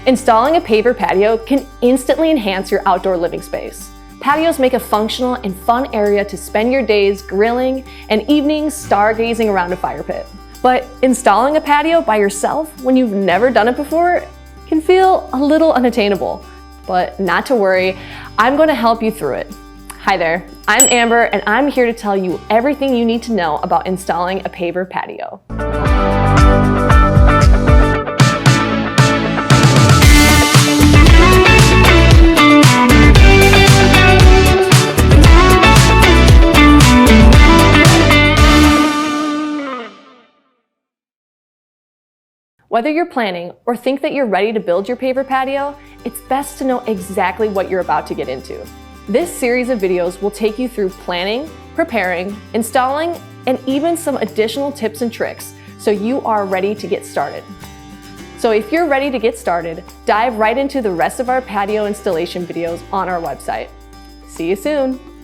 Installing a paver patio can instantly enhance your outdoor living space. Patios make a functional and fun area to spend your days grilling and evenings stargazing around a fire pit. But installing a patio by yourself when you've never done it before can feel a little unattainable. But not to worry, I'm going to help you through it. Hi there, I'm Amber and I'm here to tell you everything you need to know about installing a paver patio. Whether you're planning or think that you're ready to build your paver patio, it's best to know exactly what you're about to get into. This series of videos will take you through planning, preparing, installing, and even some additional tips and tricks so you are ready to get started. So if you're ready to get started, dive right into the rest of our patio installation videos on our website. See you soon!